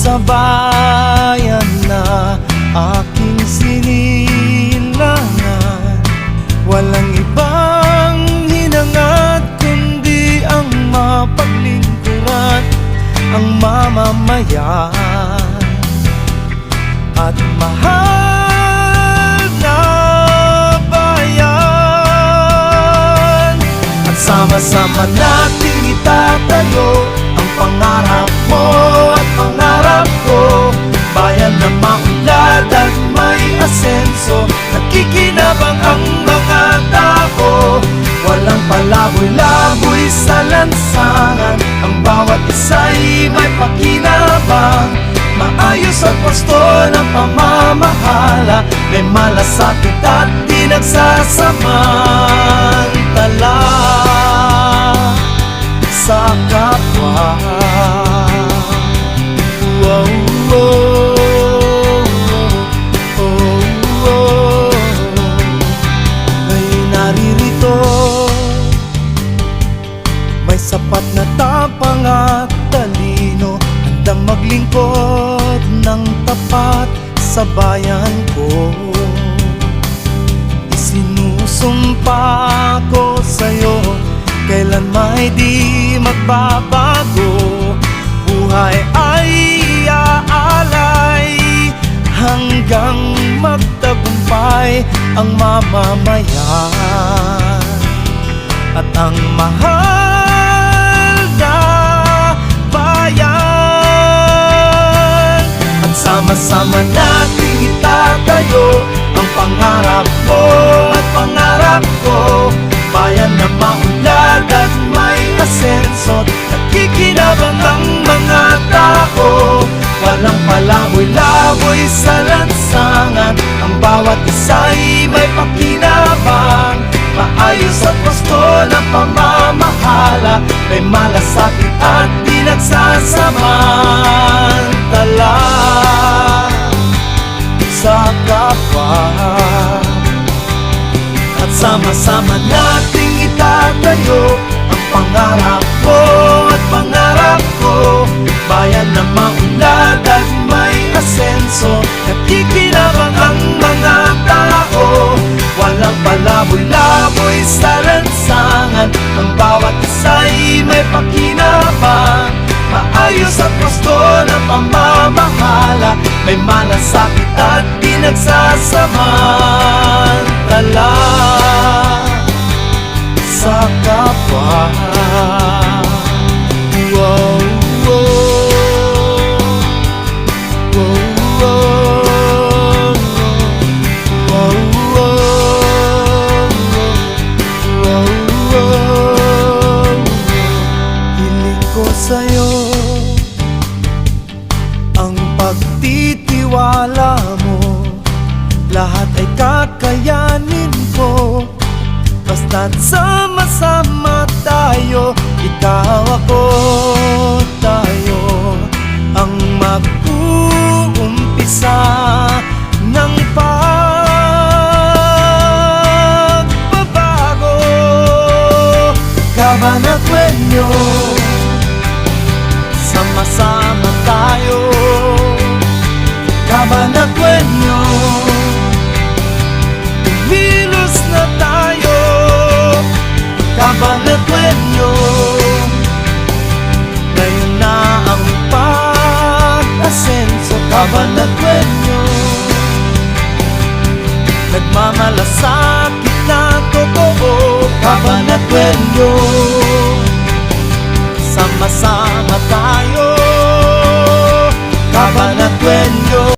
sa bayan na aking sinilangan. Walang ibang hinangad kundi ang mapaglingkuran ang mamamayan at mahal na bayan. At sama-sama nating itatayo ang pangarap mo at pangarap ko, bayan na maunlad at may asenso. Nakikinabang ang mga tao, walang palaboy-laboy sa lansangan. Ang bawat isa'y may pakinabang, maayos at wasto ng pamamahala. May malasakit at di nagsasamantala sa kapwa. Oh, oh, oh, oh, oh. May naririto, may sapat na tapang at talino, handang maglingkod ng tapat sa bayan ko. Isinusumpa ko sa'yo, kailan may di magbabago. Buhay ay aalay hanggang magtagumpay ang mamamayan at ang mahal na bayan. At sama-sama nating itatayo ang pangarap mo at pangarap ko, bayan na maunlad at may asenso. Nakikinabang ang mga tao, walang palaboy-laboy sa lansangan. Ang bawat isa'y may pakinabang, maayos at wasto ng pamamahala. May malasakit at di nagsasamantala sa kapwa. At sama-sama nating itatayo ang pangarap mo at pangarap ko, bayan na maunlad at may asenso. Nakikinabang ang mga tao, walang palaboy-laboy sa lansangan. Ang bawat isa'y may pakinabang, maayos at wasto ng pamamahala. May malasakit at di nagsasamantala sa kapwa. Wow, wow, wow, wow, wow, wow. Hiling ko sa'yo ang pagtitiwala mo, lahat ay kakayanin ko. Basta't sama-sama tayo, ikaw ako, tayo ang mag-uumpisa ng pagbabago. Cabanatueño, sama-sama tayo. Cabanatueño, kumilos na tayo. Cabanatueño, ngayon na ang pag-asenso. Cabanatueño, nagmamalasakit na totoo. Cabanatueño, sama-sama tayo. Cabanatueño.